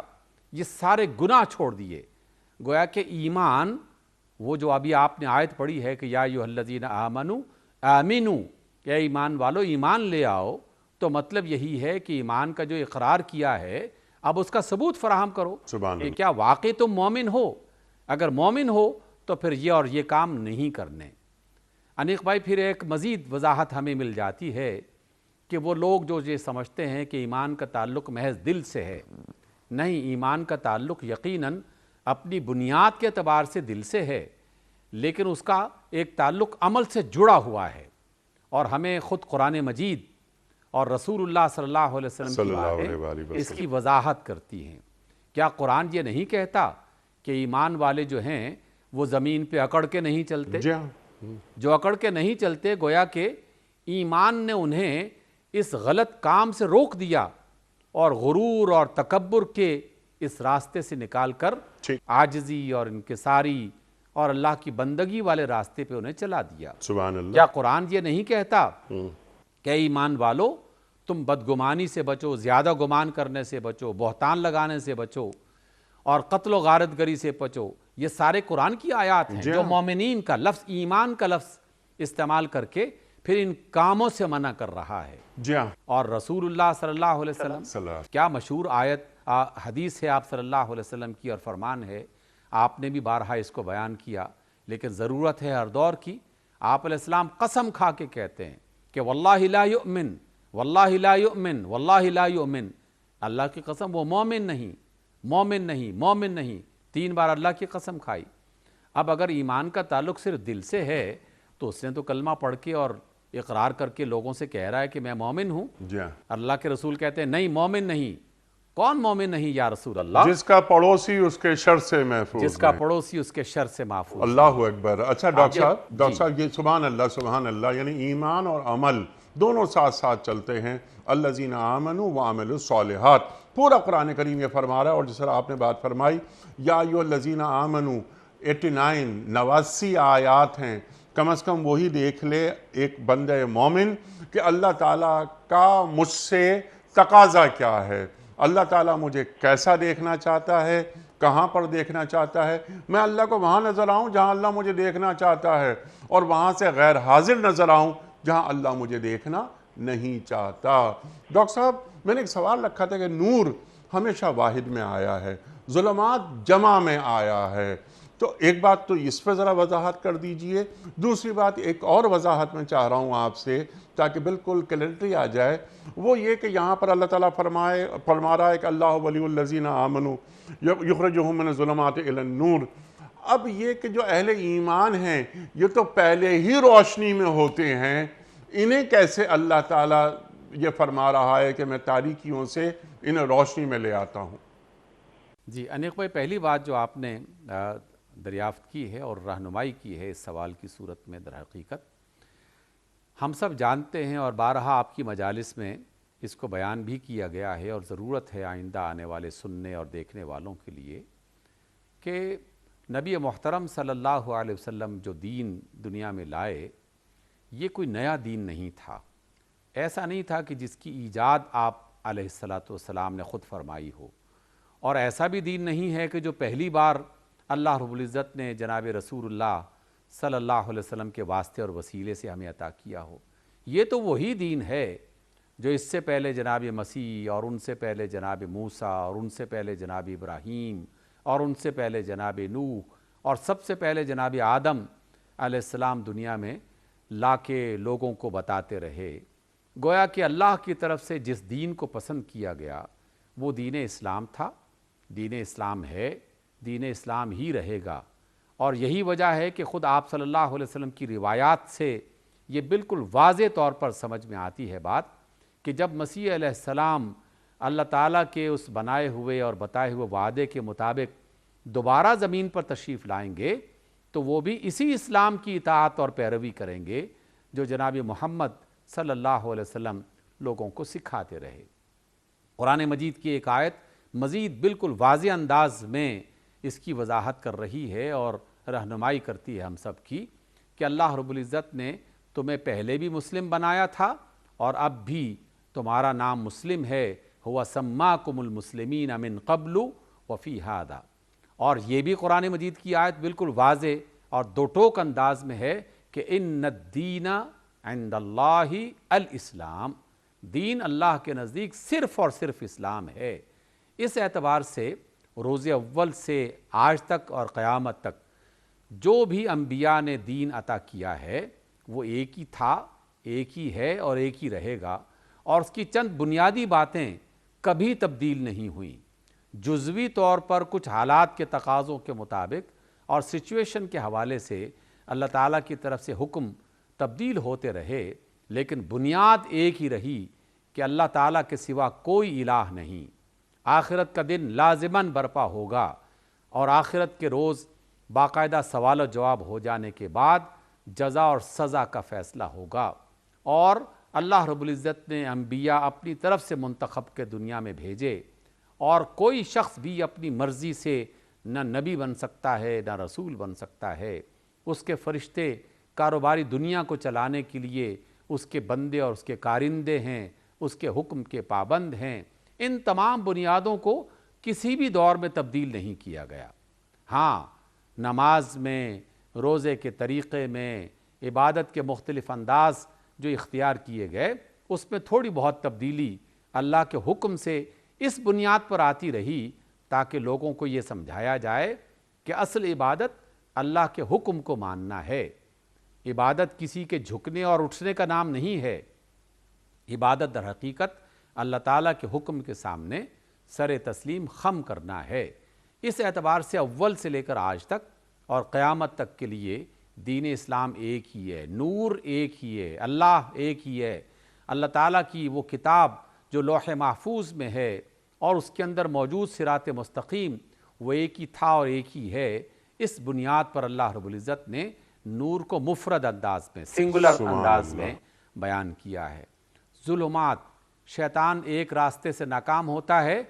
یہ سارے گناہ چھوڑ دیے۔ گویا کہ ایمان، وہ جو ابھی آپ نے آیت پڑھی ہے کہ یا ایھا الذین آمنوا آمنوا، کہ اے ایمان والو ایمان لے آؤ، تو مطلب یہی ہے کہ ایمان کا جو اقرار کیا ہے اب اس کا ثبوت فراہم کرو سبحان کہ اللہ۔ کیا واقعی تم مومن ہو۔ اگر مومن ہو تو پھر یہ اور یہ کام نہیں کرنے۔ انیق بھائی پھر ایک مزید وضاحت ہمیں مل جاتی ہے کہ وہ لوگ جو یہ سمجھتے ہیں کہ ایمان کا تعلق محض دل سے ہے، نہیں، ایمان کا تعلق یقیناً اپنی بنیاد کے اعتبار سے دل سے ہے، لیکن اس کا ایک تعلق عمل سے جڑا ہوا ہے، اور ہمیں خود قرآن مجید اور رسول اللہ صلی اللہ علیہ وسلم صلی کی اللہ علیہ باتیں وآلہ اس کی وضاحت کرتی ہیں۔ کیا قرآن یہ نہیں کہتا کہ ایمان والے جو ہیں وہ زمین پہ اکڑ کے نہیں چلتے؟ جی ہاں، جو اکڑ کے نہیں چلتے، گویا کہ ایمان نے انہیں اس غلط کام سے روک دیا اور غرور اور تکبر کے اس راستے سے نکال کر ٹھیک، عاجزی اور انکساری اور اللہ کی بندگی والے راستے پہ انہیں چلا دیا۔ سبحان اللہ۔ کیا قرآن یہ نہیں کہتا کہ ایمان والو تم بدگمانی سے بچو، زیادہ گمان کرنے سے بچو، بہتان لگانے سے بچو اور قتل و غارت گری سے بچو؟ یہ سارے قرآن کی آیات ہیں جو مومنین کا لفظ، ایمان کا لفظ استعمال کر کے پھر ان کاموں سے منع کر رہا ہے۔ جی ہاں، اور رسول اللہ صلی اللہ علیہ وسلم صلی اللہ کیا مشہور حدیث ہے آپ صلی اللہ علیہ وسلم کی اور فرمان ہے، آپ نے بھی بارہا اس کو بیان کیا، لیکن ضرورت ہے ہر دور کی۔ آپ علیہ السلام قسم کھا کے کہتے ہیں کہ واللہ لا یؤمن، واللہ لا یؤمن، واللہ لا یؤمن، اللہ کی قسم وہ مومن نہیں، مومن نہیں، مومن نہیں، 3 بار اللہ کی قسم کھائی۔ اب اگر ایمان کا تعلق صرف دل سے ہے تو اس نے تو کلمہ پڑھ کے اور اقرار کر کے لوگوں سے کہہ رہا ہے کہ میں مومن ہوں۔ جی ہاں، اللہ کے رسول کہتے ہیں نہیں، مومن نہیں۔ کون مومن نہیں یا رسول اللہ؟ جس کا پڑوسی اس کے شر سے محفوظ جس کا نہیں۔ پڑوسی اس کے شر سے محفوظ۔ اللہ اکبر۔ اچھا ڈاکٹر صاحب یہ سبحان اللہ، یعنی ایمان اور عمل دونوں ساتھ ساتھ چلتے ہیں۔ الذین آمنوا وعملوا الصالحات، پورا قرآن کریم یہ فرما رہا ہے۔ اور جس طرح آپ نے بات فرمائی یا ایھا الذین آمنوا 89 آیات ہیں، کم از کم وہی دیکھ لے ایک بندہ مومن کہ اللہ تعالیٰ کا مجھ سے تقاضا کیا ہے، اللہ تعالیٰ مجھے کیسا دیکھنا چاہتا ہے، کہاں پر دیکھنا چاہتا ہے۔ میں اللہ کو وہاں نظر آؤں جہاں اللہ مجھے دیکھنا چاہتا ہے، اور وہاں سے غیر حاضر نظر آؤں جہاں اللہ مجھے دیکھنا نہیں چاہتا۔ ڈاکٹر صاحب میں نے ایک سوال رکھا تھا کہ نور ہمیشہ واحد میں آیا ہے، ظلمات جمع میں آیا ہے، تو ایک بات تو اس پہ ذرا وضاحت کر دیجئے۔ دوسری بات ایک اور وضاحت میں چاہ رہا ہوں آپ سے تاکہ بالکل کلیئرٹی آ جائے، وہ یہ کہ یہاں پر اللہ تعالیٰ فرما رہا ہے کہ اللہ ولی الذین آمنوا یخرجہم من الظلمات الی النور۔ اب یہ کہ جو اہل ایمان ہیں یہ تو پہلے ہی روشنی میں ہوتے ہیں، انہیں کیسے اللہ تعالیٰ یہ فرما رہا ہے کہ میں تاریکیوں سے انہیں روشنی میں لے آتا ہوں؟ جی انیق بھائی، پہلی بات جو آپ نے دریافت کی ہے اور رہنمائی کی ہے اس سوال کی صورت میں، در حقیقت ہم سب جانتے ہیں اور بارہا آپ کی مجالس میں اس کو بیان بھی کیا گیا ہے، اور ضرورت ہے آئندہ آنے والے سننے اور دیکھنے والوں کے لیے کہ نبی محترم صلی اللہ علیہ وسلم جو دین دنیا میں لائے یہ کوئی نیا دین نہیں تھا، ایسا نہیں تھا کہ جس کی ایجاد آپ علیہ السلام نے خود فرمائی ہو، اور ایسا بھی دین نہیں ہے کہ جو پہلی بار اللہ رب العزت نے جناب رسول اللہ صلی اللہ علیہ وسلم کے واسطے اور وسیلے سے ہمیں عطا کیا ہو۔ یہ تو وہی دین ہے جو اس سے پہلے جناب مسیح اور ان سے پہلے جناب موسیٰ اور ان سے پہلے جناب ابراہیم اور ان سے پہلے جناب نوح اور سب سے پہلے جناب آدم علیہ السلام دنیا میں لا کے لوگوں کو بتاتے رہے۔ گویا کہ اللہ کی طرف سے جس دین کو پسند کیا گیا وہ دین اسلام تھا، دین اسلام ہے، دین اسلام ہی رہے گا۔ اور یہی وجہ ہے کہ خود آپ صلی اللہ علیہ وسلم کی روایات سے یہ بالکل واضح طور پر سمجھ میں آتی ہے بات کہ جب مسیح علیہ السلام اللہ تعالیٰ کے اس بنائے ہوئے اور بتائے ہوئے وعدے کے مطابق دوبارہ زمین پر تشریف لائیں گے تو وہ بھی اسی اسلام کی اطاعت اور پیروی کریں گے جو جناب محمد صلی اللہ علیہ وسلم لوگوں کو سکھاتے رہے۔ قرآن مجید کی ایک آیت مزید بالکل واضح انداز میں اس کی وضاحت کر رہی ہے اور رہنمائی کرتی ہے ہم سب کی کہ اللہ رب العزت نے تمہیں پہلے بھی مسلم بنایا تھا اور اب بھی تمہارا نام مسلم ہے، ہوا سماکم المسلمین من قبل وفی ھذا۔ اور یہ بھی قرآن مجید کی آیت بالکل واضح اور دو ٹوک انداز میں ہے کہ ان الدین عند اللہ الاسلام، دین اللہ کے نزدیک صرف اور صرف اسلام ہے۔ اس اعتبار سے روز اول سے آج تک اور قیامت تک جو بھی انبیاء نے دین عطا کیا ہے وہ ایک ہی تھا، ایک ہی ہے اور ایک ہی رہے گا، اور اس کی چند بنیادی باتیں کبھی تبدیل نہیں ہوئیں۔ جزوی طور پر کچھ حالات کے تقاضوں کے مطابق اور سچویشن کے حوالے سے اللہ تعالیٰ کی طرف سے حکم تبدیل ہوتے رہے، لیکن بنیاد ایک ہی رہی کہ اللہ تعالیٰ کے سوا کوئی الہ نہیں۔ آخرت کا دن لازماً برپا ہوگا، اور آخرت کے روز باقاعدہ سوال و جواب ہو جانے کے بعد جزا اور سزا کا فیصلہ ہوگا، اور اللہ رب العزت نے انبیاء اپنی طرف سے منتخب کے دنیا میں بھیجے، اور کوئی شخص بھی اپنی مرضی سے نہ نبی بن سکتا ہے نہ رسول بن سکتا ہے۔ اس کے فرشتے کاروباری دنیا کو چلانے کے لیے اس کے بندے اور اس کے کارندے ہیں، اس کے حکم کے پابند ہیں۔ ان تمام بنیادوں کو کسی بھی دور میں تبدیل نہیں کیا گیا۔ ہاں، نماز میں، روزے کے طریقے میں، عبادت کے مختلف انداز جو اختیار کیے گئے، اس میں تھوڑی بہت تبدیلی اللہ کے حکم سے اس بنیاد پر آتی رہی تاکہ لوگوں کو یہ سمجھایا جائے کہ اصل عبادت اللہ کے حکم کو ماننا ہے۔ عبادت کسی کے جھکنے اور اٹھنے کا نام نہیں ہے۔ عبادت در حقیقت اللہ تعالیٰ کے حکم کے سامنے سر تسلیم خم کرنا ہے۔ اس اعتبار سے اول سے لے کر آج تک اور قیامت تک کے لیے دین اسلام ایک ہی ہے، نور ایک ہی ہے، اللہ ایک ہی ہے۔ اللہ تعالیٰ کی وہ کتاب جو لوح محفوظ میں ہے اور اس کے اندر موجود صراط مستقیم، وہ ایک ہی تھا اور ایک ہی ہے۔ اس بنیاد پر اللہ رب العزت نے نور کو مفرد انداز میں، سنگولر انداز میں بیان کیا ہے۔ ظلمات، شیطان ایک راستے سے ناکام ہوتا ہے،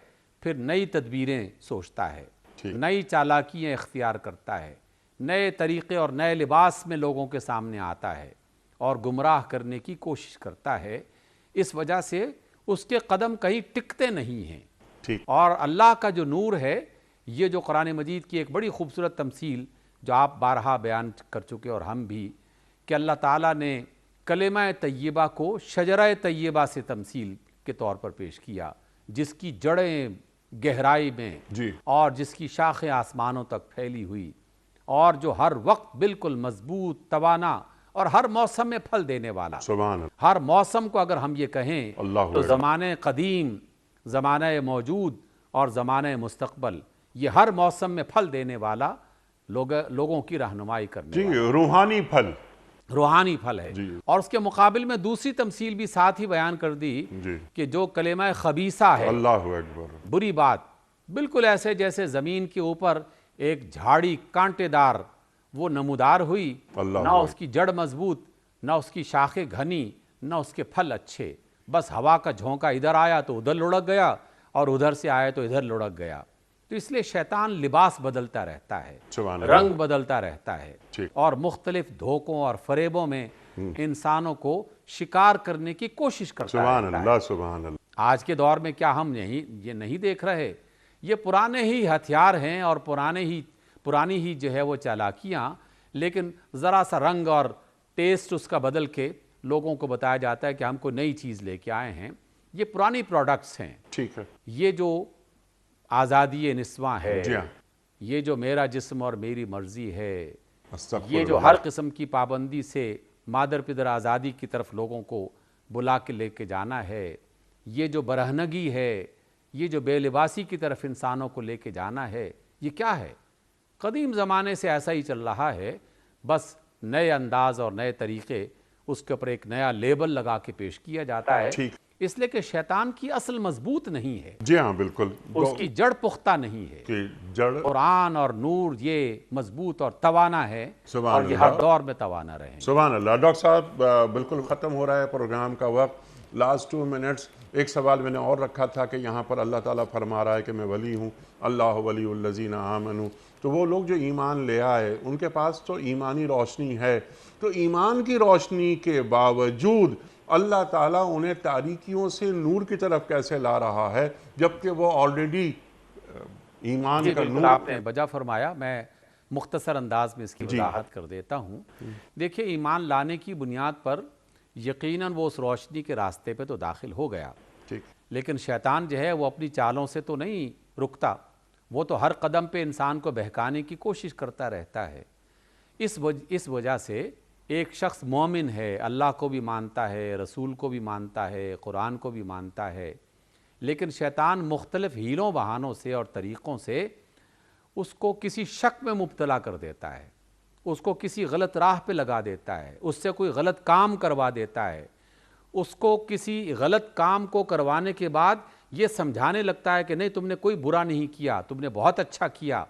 پھر نئی تدبیریں سوچتا ہے، نئی چالاکیاں اختیار کرتا ہے، نئے طریقے اور نئے لباس میں لوگوں کے سامنے آتا ہے اور گمراہ کرنے کی کوشش کرتا ہے۔ اس وجہ سے اس کے قدم کہیں ٹکتے نہیں ہیں۔ اور اللہ کا جو نور ہے، یہ جو قرآن مجید کی ایک بڑی خوبصورت تمثیل جو آپ بارہا بیان کر چکے اور ہم بھی، کہ اللہ تعالیٰ نے کلمہ طیبہ کو شجرہ طیبہ سے تمثیل کے طور پر پیش کیا، جس کی جڑیں گہرائی میں اور جس کی شاخیں آسمانوں تک پھیلی ہوئی، اور جو ہر وقت بالکل مضبوط، توانا اور ہر موسم میں پھل دینے والا۔ ہر موسم کو اگر ہم یہ کہیں تو زمانہ قدیم، زمانہ موجود اور زمانہ مستقبل، یہ ہر موسم میں پھل دینے والا، لوگوں کی رہنمائی کرنے والا روحانی پھل ہے۔ اور اس کے مقابل میں دوسری تمثیل بھی ساتھ ہی بیان کر دی کہ جو کلمہ خبیثہ ہے، بری بات، بالکل ایسے جیسے زمین کے اوپر ایک جھاڑی کانٹے دار وہ نمودار ہوئی، نہ اس کی جڑ مضبوط، نہ اس کی شاخیں گھنی، نہ اس کے پھل اچھے، بس ہوا کا جھونکا ادھر آیا تو ادھر لڑک گیا اور ادھر سے آیا تو ادھر لڑک گیا۔ تو اس لیے شیطان لباس بدلتا رہتا ہے، رنگ بدلتا رہتا ہے، اور مختلف دھوکوں اور فریبوں میں انسانوں کو شکار کرنے کی کوشش کرتا ہے۔ آج کے دور میں کیا ہم یہ نہیں دیکھ رہے؟ یہ پرانے ہی ہتھیار ہیں اور پرانی ہی جو ہے وہ چالاکیاں، لیکن ذرا سا رنگ اور ٹیسٹ اس کا بدل کے لوگوں کو بتایا جاتا ہے کہ ہم کو نئی چیز لے کے آئے ہیں۔ یہ پرانی پروڈکٹس ہیں۔ یہ جو آزادی نسواں ہے، یہ جو میرا جسم اور میری مرضی ہے، یہ جو ہر قسم کی پابندی سے مادر پدر آزادی کی طرف لوگوں کو بلا کے لے کے جانا ہے، یہ جو برہنگی ہے، یہ جو بے لباسی کی طرف انسانوں کو لے کے جانا ہے، یہ کیا ہے؟ قدیم زمانے سے ایسا ہی چل رہا ہے، بس نئے انداز اور نئے طریقے، اس کے اوپر ایک نیا لیبل لگا کے پیش کیا جاتا ہے، اس لیے کہ شیطان کی اصل مضبوط نہیں ہے۔ جی ہاں، بالکل، اس کی جڑ پختہ نہیں ہے۔ قرآن اور نور یہ مضبوط اور توانا ہے، اور یہ ہر دور میں توانا رہے۔ سبحان اللہ۔ ڈاکٹر صاحب، بالکل ختم ہو رہا ہے پروگرام کا وقت، لاسٹ 2 منٹس۔ ایک سوال میں نے اور رکھا تھا کہ یہاں پر اللہ تعالیٰ فرما رہا ہے کہ میں ولی ہوں، اللہ ولی الذین آمنوا، تو وہ لوگ جو ایمان لے آئے ان کے پاس تو ایمانی روشنی ہے، تو ایمان کی روشنی کے باوجود اللہ تعالیٰ انہیں تاریکیوں سے نور کی طرف کیسے لا رہا ہے جبکہ وہ آلریڈی ایمان کا نور؟ آپ نے بجا فرمایا، میں مختصر انداز میں اس کی وضاحت کر دیتا ہوں۔ دیکھیے، ایمان لانے کی بنیاد پر یقیناً وہ اس روشنی کے راستے پہ تو داخل ہو گیا، ٹھیک، لیکن شیطان جو ہے وہ اپنی چالوں سے تو نہیں رکتا، وہ تو ہر قدم پہ انسان کو بہکانے کی کوشش کرتا رہتا ہے۔ اس وجہ سے ایک شخص مومن ہے، اللہ کو بھی مانتا ہے، رسول کو بھی مانتا ہے، قرآن کو بھی مانتا ہے، لیکن شیطان مختلف ہیلوں بہانوں سے اور طریقوں سے اس کو کسی شک میں مبتلا کر دیتا ہے، اس کو کسی غلط راہ پہ لگا دیتا ہے، اس سے کوئی غلط کام کروا دیتا ہے، اس کو کسی غلط کام کو کروانے کے بعد یہ سمجھانے لگتا ہے کہ نہیں تم نے کوئی برا نہیں کیا، تم نے بہت اچھا کیا۔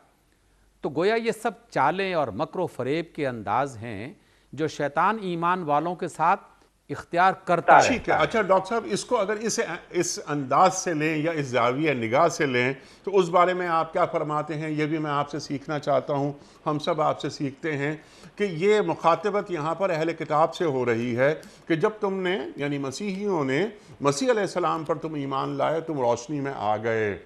تو گویا یہ سب چالیں اور مکر و فریب کے انداز ہیں جو شیطان ایمان والوں کے ساتھ اختیار کرتا ٹھیک ہے۔ رہتا ہے۔ اچھا ڈاکٹر صاحب، اس کو اگر اس انداز سے لیں یا اس زاویہ نگاہ سے لیں تو اس بارے میں آپ کیا فرماتے ہیں؟ یہ بھی میں آپ سے سیکھنا چاہتا ہوں، ہم سب آپ سے سیکھتے ہیں کہ یہ مخاطبت یہاں پر اہل کتاب سے ہو رہی ہے کہ جب تم نے یعنی مسیحیوں نے مسیح علیہ السلام پر تم ایمان لائے، تم روشنی میں آ گئے،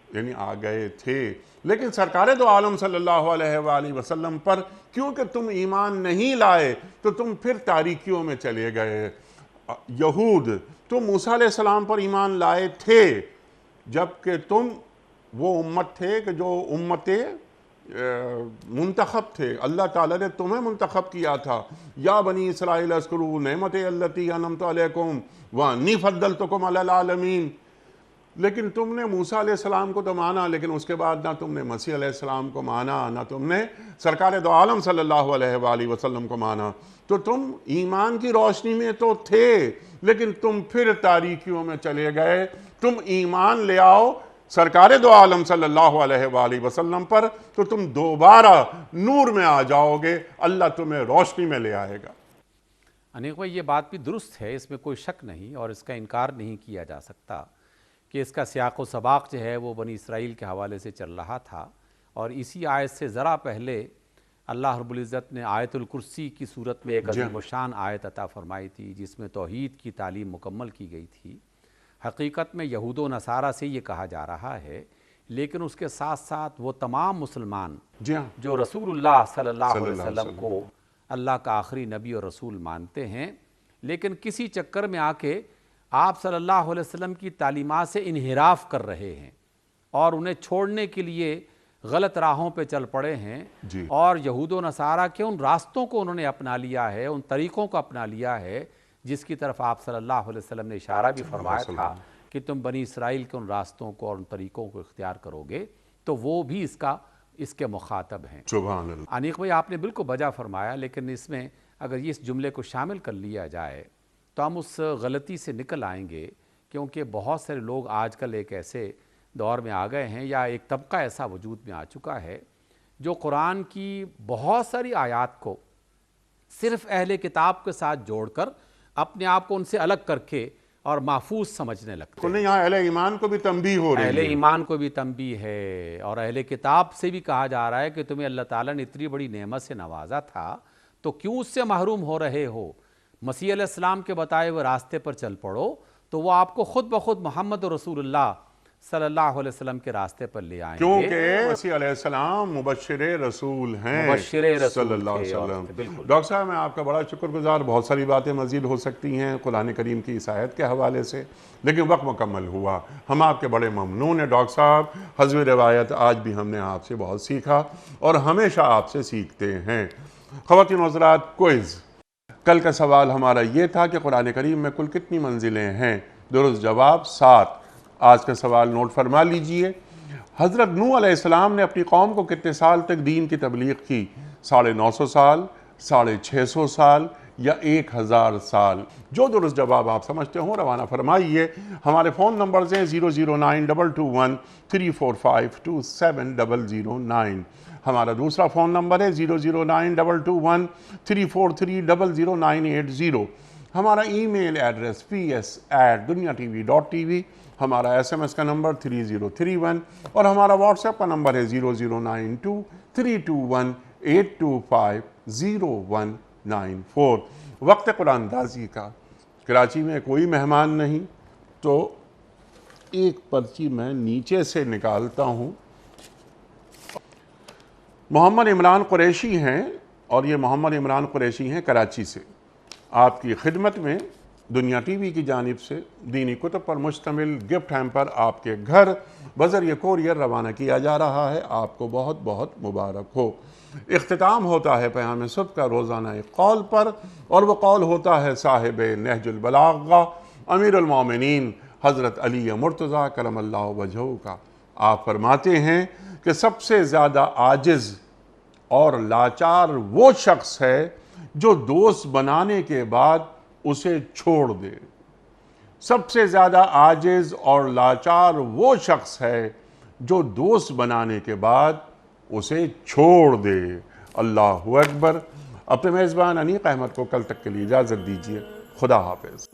یعنی آ گئے تھے، لیکن سرکار دو عالم صلی اللہ علیہ وآلہ وسلم پر کیونکہ تم ایمان نہیں لائے تو تم پھر تاریکیوں میں چلے گئے۔ یہود، تم موسیٰ علیہ السلام پر ایمان لائے تھے جبکہ تم وہ امت تھے کہ جو امت منتخب تھے، اللہ تعالیٰ نے تمہیں منتخب کیا تھا۔ یا بنی اسرائیل اذکروا نعمتی التی انعمت علیکم وانی فضلتکم علی العالمین، لیکن تم نے موسیٰ علیہ السلام کو تو مانا، لیکن اس کے بعد نہ تم نے مسیح علیہ السلام کو مانا، نہ تم نے سرکار دو عالم صلی اللہ علیہ وآلہ وسلم کو مانا۔ تو تم ایمان کی روشنی میں تو تھے لیکن تم پھر تاریکیوں میں چلے گئے۔ تم ایمان لے آؤ سرکار دو عالم صلی اللہ علیہ وآلہ وسلم پر تو تم دوبارہ نور میں آ جاؤ گے، اللہ تمہیں روشنی میں لے آئے گا۔ انیق بھائی، یہ بات بھی درست ہے، اس میں کوئی شک نہیں اور اس کا انکار نہیں کیا جا سکتا کہ اس کا سیاق و سباق جو ہے وہ بنی اسرائیل کے حوالے سے چل رہا تھا، اور اسی آیت سے ذرا پہلے اللہ رب العزت نے آیت الکرسی کی صورت میں ایک عظیم الشان آیت عطا فرمائی تھی جس میں توحید کی تعلیم مکمل کی گئی تھی۔ حقیقت میں یہود و نصارہ سے یہ کہا جا رہا ہے، لیکن اس کے ساتھ ساتھ وہ تمام مسلمان جو رسول اللہ صلی اللہ علیہ وسلم کو اللہ کا آخری نبی اور رسول مانتے ہیں، لیکن کسی چکر میں آ کے آپ صلی اللہ علیہ وسلم کی تعلیمات سے انحراف کر رہے ہیں اور انہیں چھوڑنے کے لیے غلط راہوں پہ چل پڑے ہیں، اور یہود و نصارہ کے ان راستوں کو انہوں نے اپنا لیا ہے، ان طریقوں کو اپنا لیا ہے جس کی طرف آپ صلی اللہ علیہ وسلم نے اشارہ بھی فرمایا تھا کہ تم بنی اسرائیل کے ان راستوں کو اور ان طریقوں کو اختیار کرو گے تو وہ بھی اس کے مخاطب ہیں۔ سبحان اللہ۔ انیق بھائی، آپ نے بالکل بجا فرمایا، لیکن اس میں اگر یہ اس جملے کو شامل کر لیا جائے تو ہم اس غلطی سے نکل آئیں گے، کیونکہ بہت سارے لوگ آج کل ایک ایسے دور میں آ گئے ہیں یا ایک طبقہ ایسا وجود میں آ چکا ہے جو قرآن کی بہت ساری آیات کو صرف اہل کتاب کے ساتھ جوڑ کر اپنے آپ کو ان سے الگ کر کے اور محفوظ سمجھنے لگتے ہیں۔ یہاں اہل ایمان کو بھی تنبیہ ہو رہی ہے، اہل ایمان کو بھی تنبیہ ہے، اور اہل کتاب سے بھی کہا جا رہا ہے کہ تمہیں اللہ تعالیٰ نے اتنی بڑی نعمت سے نوازا تھا تو کیوں اس سے محروم ہو رہے ہو؟ مسیح علیہ السلام کے بتائے ہوئے راستے پر چل پڑو تو وہ آپ کو خود بخود محمد رسول اللہ صلی اللہ علیہ وسلم کے راستے پر لے آئیں گے، کیونکہ مسیح علیہ السلام مبشر رسول ہیں مبشر رسول صلی اللہ علیہ وسلم۔ بالکل۔ ڈاکٹر صاحب، میں آپ کا بڑا شکر گزار، بہت ساری باتیں مزید ہو سکتی ہیں قرآن کریم کی اس آیت کے حوالے سے، لیکن وقت مکمل ہوا۔ ہم آپ کے بڑے ممنون ہیں ڈاکٹر صاحب، حسب روایت آج بھی ہم نے آپ سے بہت سیکھا اور ہمیشہ آپ سے سیکھتے ہیں۔ خواتین و حضرات، کوئز کل کا سوال ہمارا یہ تھا کہ قرآن کریم میں کل کتنی منزلیں ہیں؟ درست جواب 7۔ آج کا سوال نوٹ فرما لیجئے۔ حضرت نوح علیہ السلام نے اپنی قوم کو کتنے سال تک دین کی تبلیغ کی؟ 950 سال، 650 سال یا 1000 سال؟ جو درست جواب آپ سمجھتے ہوں روانہ فرمائیے۔ ہمارے فون نمبرز ہیں 0092213452709۔ ہمارا دوسرا فون نمبر ہے 009221343000980۔ ہمارا ای میل ایڈریس ps@duniatv.tv، ہمارا SMS کا نمبر 3031 اور ہمارا واٹس ایپ کا نمبر ہے 00923258250194۔ وقت قرآن اندازی کا، کراچی میں کوئی مہمان نہیں تو ایک پرچی میں نیچے سے نکالتا ہوں۔ محمد عمران قریشی ہیں، اور یہ محمد عمران قریشی ہیں کراچی سے۔ آپ کی خدمت میں دنیا ٹی وی کی جانب سے دینی کتب پر مشتمل گفٹ ہیمپر آپ کے گھر بذریعہ کوریئر روانہ کیا جا رہا ہے۔ آپ کو بہت بہت مبارک ہو۔ اختتام ہوتا ہے پیام صبح کا روزانہ ایک قول پر، اور وہ قول ہوتا ہے صاحب نہج البلاغہ امیر المومنین حضرت علی مرتضیٰ کرم اللہ وجہہ کا۔ آپ فرماتے ہیں کہ سب سے زیادہ عاجز اور لاچار وہ شخص ہے جو دوست بنانے کے بعد اسے چھوڑ دے۔ سب سے زیادہ عاجز اور لاچار وہ شخص ہے جو دوست بنانے کے بعد اسے چھوڑ دے۔ اللہ اکبر۔ اپنے میزبان انیق احمد کو کل تک کے لیے اجازت دیجیے۔ خدا حافظ۔